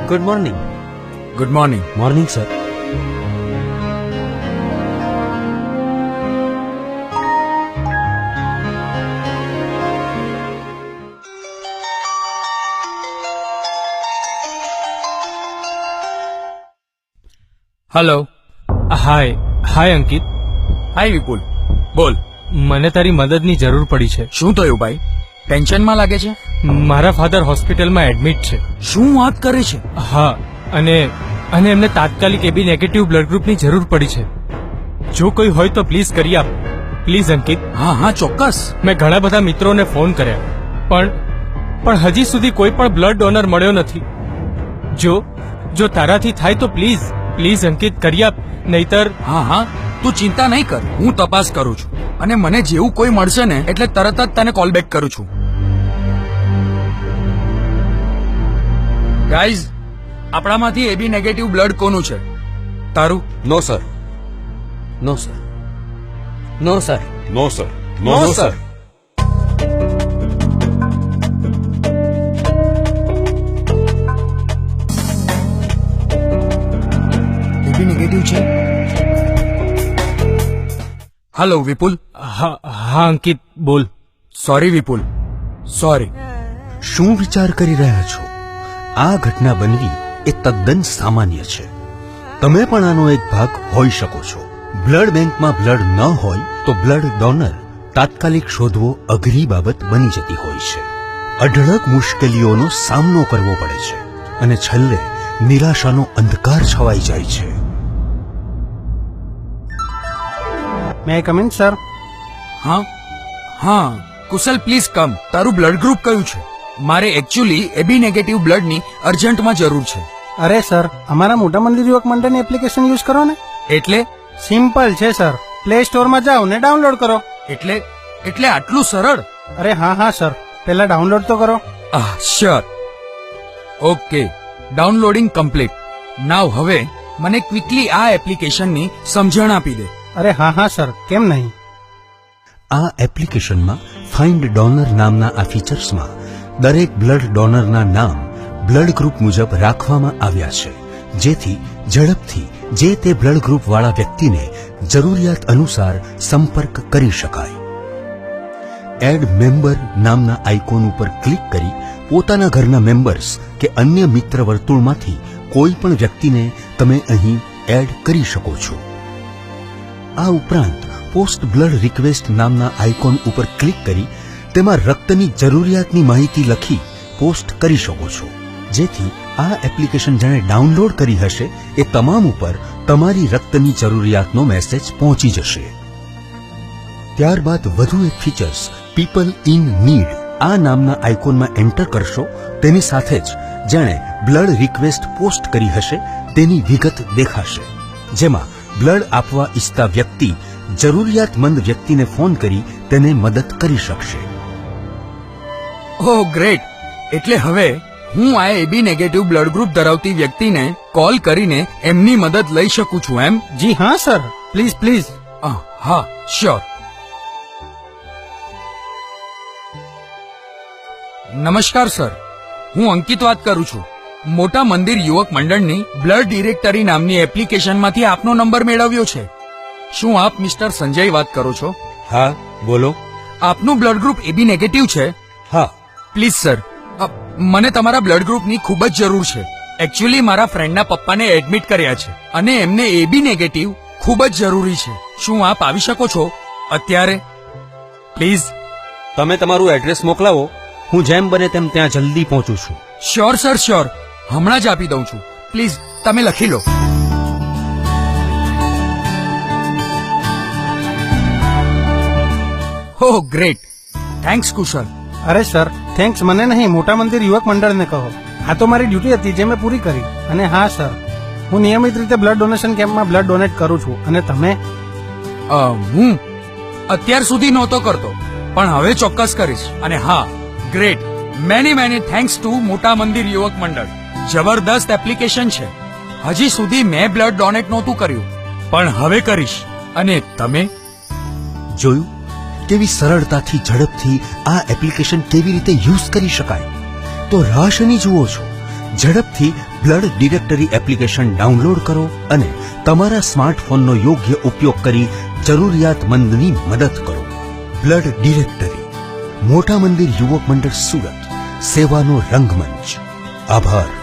Good morning. Good morning. Morning sir. Hello. Hi Ankit. Hi Vipul, બોલ. મને તારી મદદની જરૂર પડી છે. શું થયું ભાઈ? ટેન્શનમાં લાગે છે? મારા ફાધર હોસ્પિટલમાં એડમિટ છે. શું વાત કરે છે? હા, અને એમને તાત્કાલિક એબી નેગેટિવ બ્લડ ગ્રુપની જરૂર પડી છે. જો કોઈ હોય તો પ્લીઝ કરી આપ. પ્લીઝ અંકિત. હા ચોક્કસ. મેં ઘણા બધા મિત્રોને ફોન કર્યા, પણ હજી સુધી કોઈ પણ બ્લડ ડોનર મળ્યો નથી. જો તારાથી થાય તો પ્લીઝ અંકિત કરી આપ, નહીતર. હા તું ચિંતા નહીં કર, હું તપાસ કરું છું અને મને જેવું કોઈ મળશે ને એટલે તરત જ તને કોલ બેક કરું છું. ગાઈઝ, આપણામાંથી એબી નેગેટિવ બ્લડ કોનું છે? તારું? નો સર. નો સર. નો સર. નો સર. નો સર. એબી નેગેટિવ છે. હેલો વિપુલ. હા અંકિત, બોલ. સોરી વિપુલ, સોરી. શું વિચાર કરી રહ્યા છો? આ ઘટના બનવી એ તદ્દન સામાન્ય છે. તમે પણ આનો એક ભાગ હોઈ શકો છો. બ્લડ બેંકમાં બ્લડ ન હોય તો બ્લડ ડોનર તાત્કાલિક શોધવો અઘરી બાબત બની જતી હોય છે. અઢળક મુશ્કેલીઓનો સામનો કરવો પડે છે અને છેલ્લે નિરાશાનો અંધકાર છવાઈ જાય છે. મે આઈ કમ ઇન સર? હા કુશલ, પ્લીઝ કમ. તારું બ્લડ ગ્રુપ કયું છે? મારે એકચ્યુઅલી એબી નેગેટિવ બ્લડની અર્જન્ટમાં જરૂર છે. અરે સર, અમારા મોટા મંદિર યુવક મંડળની એપ્લિકેશન યુઝ કરો ને. એટલે સિમ્પલ છે સર. પ્લે સ્ટોરમાં જાઓ ને ડાઉનલોડ કરો. એટલે આટલું સરળ? અરે હા સર, પહેલા ડાઉનલોડ તો કરો. Sure. Okay, downloading complete. Now હવે મને ક્વિકલી આ એપ્લિકેશનની સમજણ આપી દે. અરે હા સર, કેમ નહીં. આ એપ્લિકેશનમાં ફાઇન્ડ ડોનર નામના આ ફીચર્સમાં દરેક બ્લડ ડોનરના નામ બ્લડ ગ્રુપ મુજબ રાખવામાં આવ્યા છે, જેથી ઝડપથી જે તે બ્લડ ગ્રુપ વાળા વ્યક્તિને જરૂરિયાત અનુસાર સંપર્ક કરી શકાય. એડ મેમ્બર નામના આઇકોન ઉપર ક્લિક કરી પોતાના ઘરના મેમ્બર્સ કે અન્ય મિત્ર વર્તુળમાંથી કોઈ પણ વ્યક્તિને તમે અહીં એડ કરી શકો છો. આ ઉપરાંત પોસ્ટ બ્લડ રિક્વેસ્ટ નામના આઇકોન ઉપર ક્લિક કરી તેમાં રક્તની જરૂરિયાતની માહિતી લખી પોસ્ટ કરી શકો છો, જેથી આ એપ્લિકેશન જેણે ડાઉનલોડ કરી હશે એ તમામ ઉપર તમારી રક્તની જરૂરિયાતનો મેસેજ પહોંચી જશે. ત્યારબાદ વધુ એક ફીચર્સ પીપલ ઇન નીડ આ નામના આઇકોનમાં એન્ટર કરશો તેની સાથે જ જેણે બ્લડ રિક્વેસ્ટ પોસ્ટ કરી હશે તેની વિગત દેખાશે, જેમાં બ્લડ આપવા ઈચ્છતા વ્યક્તિ જરૂરિયાતમંદ વ્યક્તિને ફોન કરી તેને મદદ કરી શકશે. ઓહ ગ્રેટ! એટલે હવે હું આ એબી નેગેટિવ બ્લડ ગ્રુપ ધરાવતી વ્યક્તિને કોલ કરીને એમની મદદ લઈ શકું છું, એમ? જી હા સર, પ્લીઝ. હા શ્યોર. નમસ્કાર સર, હું અંકિત વાત કરું છું. મોટા મંદિર યુવક મંડળની બ્લડ ડિરેક્ટરી નામની એપ્લિકેશનમાંથી આપનો નંબર મેળવ્યો છે. શું આપ મિસ્ટર સંજય વાત કરો છો? હા, બોલો. આપનું બ્લડ ગ્રુપ એબી નેગેટિવ છે? હા. પ્લીઝ સર, મને તમારા બ્લડ ગ્રુપની ખૂબ જ જરૂર છે. એકચ્યુઅલી મારા ફ્રેન્ડના પપ્પાને એડમિટ કર્યા છે અને એમને એબી નેગેટિવ ખૂબ જ જરૂરી છે. શું આપ આવી શકો છો અત્યારે? પ્લીઝ. તમે તમારું એડ્રેસ મોકલાવો, હું જેમ બને તેમ ત્યાં જલ્દી પહોંચું છું. Sure sir, sure. હમણાં જ આપી દઉં છું. પ્લીઝ તમે લખી લો. ઓહ ગ્રેટ, થેન્ક્સ કુશલ. અરે સર, થેન્ક્સ મને નહીં, મોટા મંદિર યુવક મંડળને કહો. આ તો મારી ડ્યુટી હતી જે મેં પૂરી કરી. અને હા સર, હું નિયમિત રીતે બ્લડ ડોનેશન કેમ્પમાં બ્લડ ડોનેટ કરું છું. અને તમે? હું અત્યાર સુધી નહોતો કરતો, પણ હવે ચોક્કસ કરીશ. અને હા, ગ્રેટ, મેની થેન્ક્સ ટુ મોટા મંદિર યુવક મંડળ. જબરદસ્ત એપ્લિકેશન છે. હજી સુધી મેં બ્લડ ડોનેટ નહોતું કર્યું, પણ હવે કરીશ. અને તમે? જોયું કેવી સરળતાથી ઝડપથી આ એપ્લિકેશન કેવી રીતે યુઝ કરી શકાય? તો રાહ શેની જુઓ છો? ઝડપથી બ્લડ ડિરેક્ટરી એપ્લિકેશન ડાઉનલોડ કરો અને તમારા સ્માર્ટફોનનો યોગ્ય ઉપયોગ કરી જરૂરિયાતમંદની મદદ કરો. બ્લડ ડિરેક્ટરી, મોટા મંદિર યુવક મંડળ, સુરત. સેવાનો રંગમંચ. આભાર.